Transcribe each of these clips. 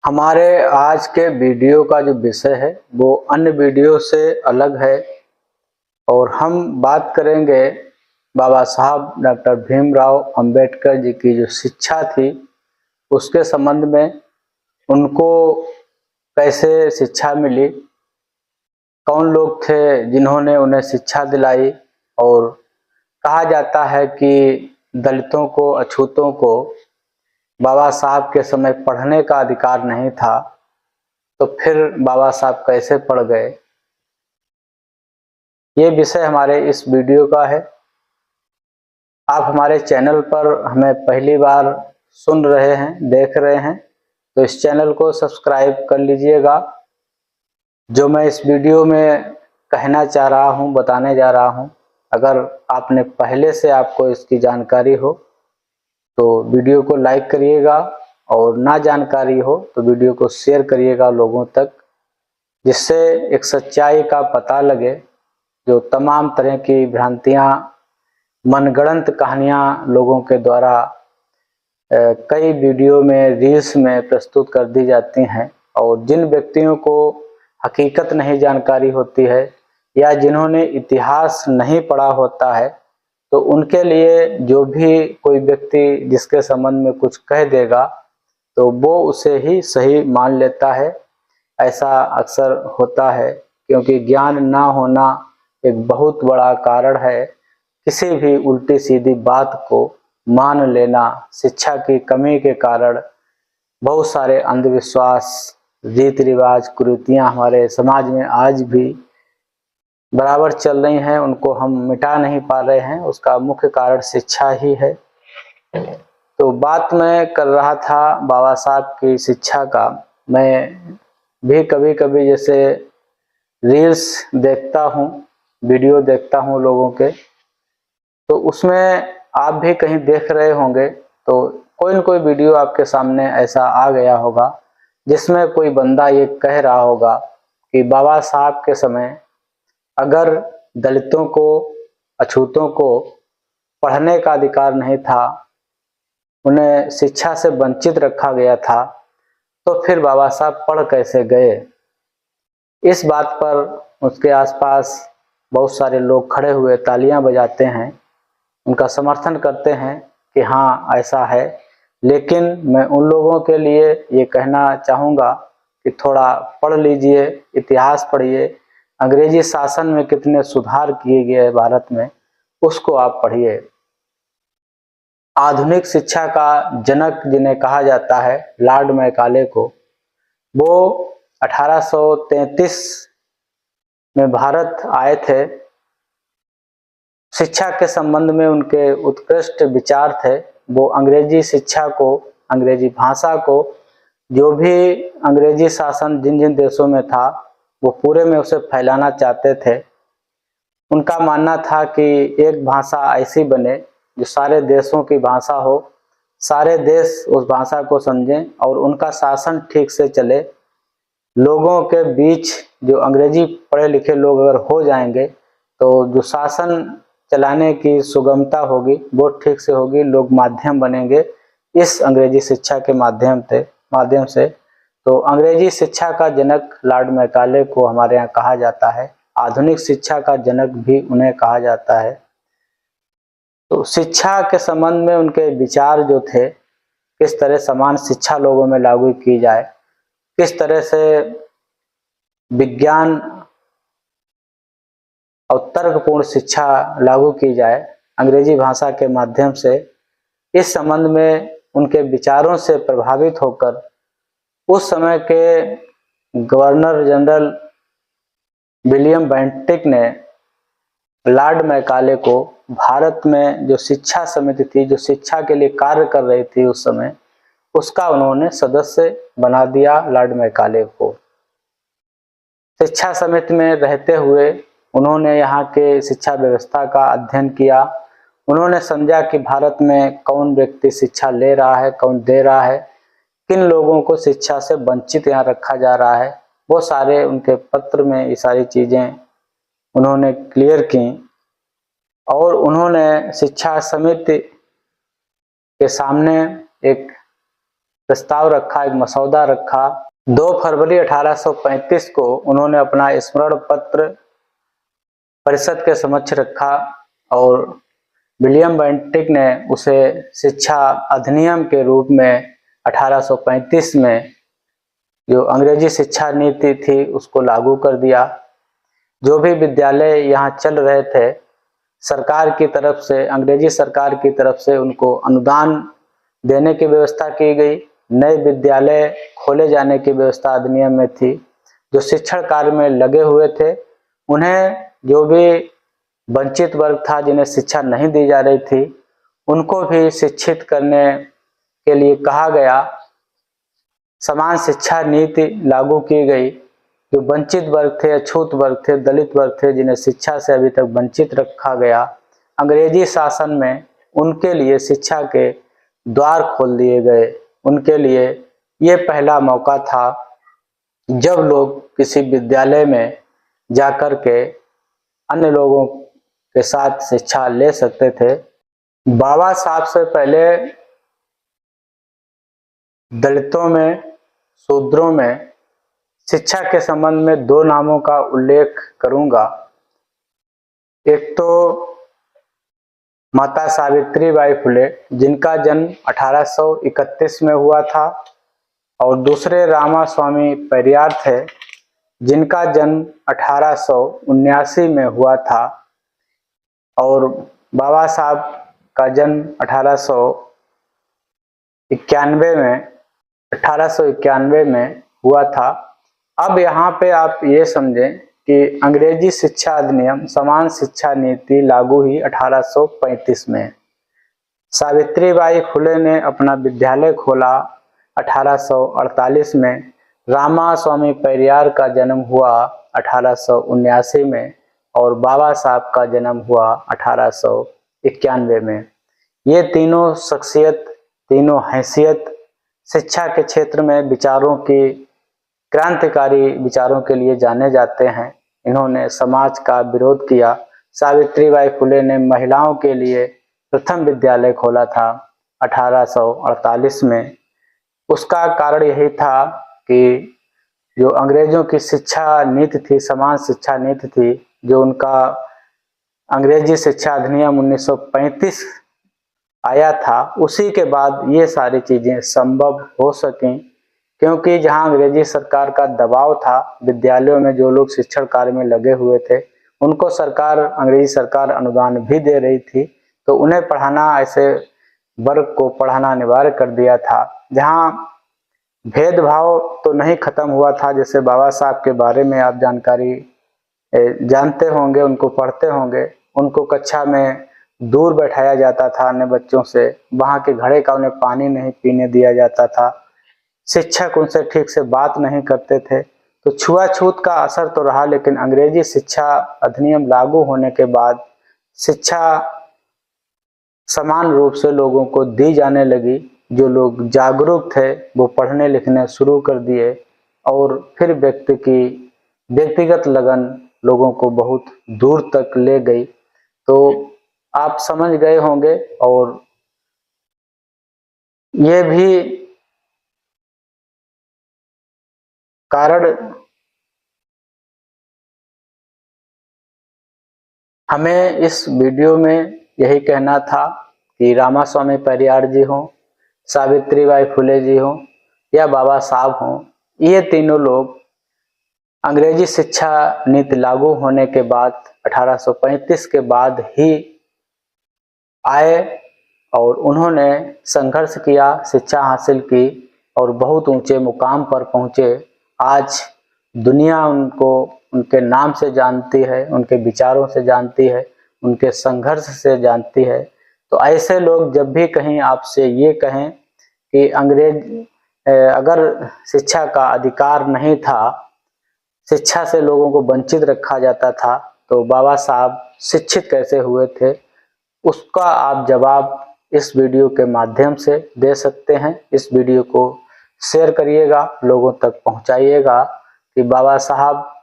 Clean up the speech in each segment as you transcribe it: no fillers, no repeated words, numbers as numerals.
हमारे आज के वीडियो का जो विषय है वो अन्य वीडियो से अलग है और हम बात करेंगे बाबा साहब डॉक्टर भीमराव अंबेडकर जी की जो शिक्षा थी उसके संबंध में। उनको कैसे शिक्षा मिली, कौन लोग थे जिन्होंने उन्हें शिक्षा दिलाई। और कहा जाता है कि दलितों को, अछूतों को बाबा साहब के समय पढ़ने का अधिकार नहीं था, तो फिर बाबा साहब कैसे पढ़ गए। ये विषय हमारे इस वीडियो का है। आप हमारे चैनल पर हमें पहली बार सुन रहे हैं, देख रहे हैं, तो इस चैनल को सब्सक्राइब कर लीजिएगा। जो मैं इस वीडियो में कहना चाह रहा हूँ, बताने जा रहा हूँ, अगर आपने पहले से आपको इसकी जानकारी हो तो वीडियो को लाइक करिएगा, और ना जानकारी हो तो वीडियो को शेयर करिएगा लोगों तक, जिससे एक सच्चाई का पता लगे। जो तमाम तरह की भ्रांतियां, मनगढ़ंत कहानियां लोगों के द्वारा कई वीडियो में, रील्स में प्रस्तुत कर दी जाती हैं, और जिन व्यक्तियों को हकीकत नहीं जानकारी होती है या जिन्होंने इतिहास नहीं पढ़ा होता है, तो उनके लिए जो भी कोई व्यक्ति जिसके संबंध में कुछ कह देगा तो वो उसे ही सही मान लेता है। ऐसा अक्सर होता है, क्योंकि ज्ञान ना होना एक बहुत बड़ा कारण है किसी भी उल्टी सीधी बात को मान लेना। शिक्षा की कमी के कारण बहुत सारे अंधविश्वास, रीति रिवाज, कुरीतियां हमारे समाज में आज भी बराबर चल रही हैं, उनको हम मिटा नहीं पा रहे हैं। उसका मुख्य कारण शिक्षा ही है। तो बात मैं कर रहा था बाबा साहब की शिक्षा का। मैं भी कभी कभी जैसे रील्स देखता हूँ, वीडियो देखता हूँ लोगों के, तो उसमें आप भी कहीं देख रहे होंगे तो कोई न कोई वीडियो आपके सामने ऐसा आ गया होगा जिसमें कोई बंदा ये कह रहा होगा कि बाबा साहब के समय अगर दलितों को, अछूतों को पढ़ने का अधिकार नहीं था, उन्हें शिक्षा से वंचित रखा गया था, तो फिर बाबा साहब पढ़ कैसे गए। इस बात पर उसके आसपास बहुत सारे लोग खड़े हुए तालियां बजाते हैं, उनका समर्थन करते हैं कि हाँ ऐसा है। लेकिन मैं उन लोगों के लिए ये कहना चाहूँगा कि थोड़ा पढ़ लीजिए, इतिहास पढ़िए। अंग्रेजी शासन में कितने सुधार किए गए भारत में, उसको आप पढ़िए। आधुनिक शिक्षा का जनक जिन्हें कहा जाता है, लॉर्ड मैकाले को, वो 1833 में भारत आए थे। शिक्षा के संबंध में उनके उत्कृष्ट विचार थे। वो अंग्रेजी शिक्षा को, अंग्रेजी भाषा को, जो भी अंग्रेजी शासन जिन जिन देशों में था वो पूरे में उसे फैलाना चाहते थे। उनका मानना था कि एक भाषा ऐसी बने जो सारे देशों की भाषा हो, सारे देश उस भाषा को समझें और उनका शासन ठीक से चले। लोगों के बीच जो अंग्रेजी पढ़े लिखे लोग अगर हो जाएंगे तो जो शासन चलाने की सुगमता होगी वो ठीक से होगी, लोग माध्यम बनेंगे इस अंग्रेजी शिक्षा के माध्यम से। तो अंग्रेजी शिक्षा का जनक लॉर्ड मैकाले को हमारे यहाँ कहा जाता है। आधुनिक शिक्षा का जनक भी उन्हें कहा जाता है। तो शिक्षा के संबंध में उनके विचार जो थे, किस तरह समान शिक्षा लोगों में लागू की जाए, किस तरह से विज्ञान और तर्कपूर्ण शिक्षा लागू की जाए अंग्रेजी भाषा के माध्यम से, इस संबंध में उनके विचारों से प्रभावित होकर उस समय के गवर्नर जनरल विलियम बेंटिक ने लॉर्ड मैकाले को भारत में जो शिक्षा समिति थी, जो शिक्षा के लिए कार्य कर रही थी उस समय, उसका उन्होंने सदस्य बना दिया लॉर्ड मैकाले को। शिक्षा समिति में रहते हुए उन्होंने यहाँ के शिक्षा व्यवस्था का अध्ययन किया। उन्होंने समझा कि भारत में कौन व्यक्ति शिक्षा ले रहा है, कौन दे रहा है, किन लोगों को शिक्षा से वंचित यहाँ रखा जा रहा है। वो सारे उनके पत्र में ये सारी चीजें उन्होंने क्लियर की, और उन्होंने शिक्षा समिति के सामने एक प्रस्ताव रखा, एक मसौदा रखा। 2 फरवरी 1835 को उन्होंने अपना स्मरण पत्र परिषद के समक्ष रखा और विलियम बेंटिक ने उसे शिक्षा अधिनियम के रूप में 1835 में जो अंग्रेजी शिक्षा नीति थी उसको लागू कर दिया। जो भी विद्यालय यहाँ चल रहे थे, सरकार की तरफ से, अंग्रेजी सरकार की तरफ से उनको अनुदान देने की व्यवस्था की गई। नए विद्यालय खोले जाने की व्यवस्था अधिनियम में थी। जो शिक्षण कार्य में लगे हुए थे उन्हें, जो भी वंचित वर्ग था जिन्हें शिक्षा नहीं दी जा रही थी, उनको भी शिक्षित करने के लिए कहा गया। समान शिक्षा नीति लागू की गई। जो वंचित वर्ग थे, अछूत वर्ग थे, दलित वर्ग थे, जिन्हें शिक्षा से अभी तक वंचित रखा गया, अंग्रेजी शासन में उनके लिए शिक्षा के द्वार खोल दिए गए। उनके लिए ये पहला मौका था जब लोग किसी विद्यालय में जाकर के अन्य लोगों के साथ शिक्षा ले सकते थे। बाबा साहब से पहले दलितों में, शूद्रों में शिक्षा के संबंध में 2 नामों का उल्लेख करूंगा। एक तो माता सावित्रीबाई फुले, जिनका जन्म 1831 में हुआ था, और दूसरे रामास्वामी परियार थे, जिनका जन्म 1879 में हुआ था। और बाबा साहब का जन्म 1891 में हुआ था। अब यहाँ पे आप ये समझें कि अंग्रेजी शिक्षा अधिनियम, समान शिक्षा नीति लागू हुई 1835 में। सावित्रीबाई फुले ने अपना विद्यालय खोला 1848 में। रामास्वामी परियार का जन्म हुआ 1879 में और बाबा साहब का जन्म हुआ 1891 में। ये तीनों शख्सियत, तीनों हैसियत शिक्षा के क्षेत्र में विचारों की, क्रांतिकारी विचारों के लिए जाने जाते हैं। इन्होंने समाज का विरोध किया। सावित्रीबाई फुले ने महिलाओं के लिए प्रथम विद्यालय खोला था 1848 में। उसका कारण यही था कि जो अंग्रेजों की शिक्षा नीति थी, समान शिक्षा नीति थी, जो उनका अंग्रेजी शिक्षा अधिनियम 1935 आया था, उसी के बाद ये सारी चीजें संभव हो सकें। क्योंकि जहां अंग्रेजी सरकार का दबाव था, विद्यालयों में जो लोग शिक्षण कार्य में लगे हुए थे उनको सरकार, अंग्रेजी सरकार अनुदान भी दे रही थी, तो उन्हें पढ़ाना, ऐसे वर्ग को पढ़ाना अनिवार्य कर दिया था। जहां भेदभाव तो नहीं खत्म हुआ था, जैसे बाबा साहब के बारे में आप जानकारी जानते होंगे, उनको पढ़ते होंगे। उनको कक्षा में दूर बैठाया जाता था अन्य बच्चों से, वहां के घड़े का उन्हें पानी नहीं पीने दिया जाता था, शिक्षक उनसे ठीक से बात नहीं करते थे। तो छुआछूत का असर तो रहा, लेकिन अंग्रेजी शिक्षा अधिनियम लागू होने के बाद शिक्षा समान रूप से लोगों को दी जाने लगी। जो लोग जागरूक थे वो पढ़ने लिखने शुरू कर दिए और फिर व्यक्तिगत लगन लोगों को बहुत दूर तक ले गई। तो आप समझ गए होंगे। और ये भी कारण हमें इस वीडियो में यही कहना था कि रामास्वामी परियार जी हों, सावित्रीबाई फुले जी हों या बाबा साहब हों, ये तीनों लोग अंग्रेजी शिक्षा नीति लागू होने के बाद 1835 के बाद ही आए और उन्होंने संघर्ष किया, शिक्षा हासिल की और बहुत ऊंचे मुकाम पर पहुंचे। आज दुनिया उनको उनके नाम से जानती है, उनके विचारों से जानती है, उनके संघर्ष से जानती है। तो ऐसे लोग जब भी कहीं आपसे ये कहें कि अगर शिक्षा का अधिकार नहीं था, शिक्षा से लोगों को वंचित रखा जाता था, तो बाबा साहब शिक्षित कैसे हुए थे, उसका आप जवाब इस वीडियो के माध्यम से दे सकते हैं। इस वीडियो को शेयर करिएगा, लोगों तक पहुंचाइएगा कि बाबा साहब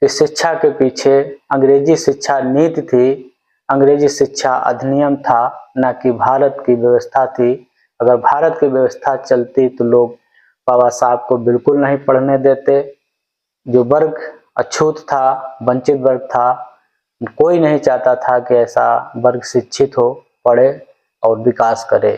की शिक्षा के पीछे अंग्रेजी शिक्षा नीति थी, अंग्रेजी शिक्षा अधिनियम था, न कि भारत की व्यवस्था थी। अगर भारत की व्यवस्था चलती तो लोग बाबा साहब को बिल्कुल नहीं पढ़ने देते। जो वर्ग अछूत था, वंचित वर्ग था, कोई नहीं चाहता था कि ऐसा वर्ग शिक्षित हो, पढ़े और विकास करे।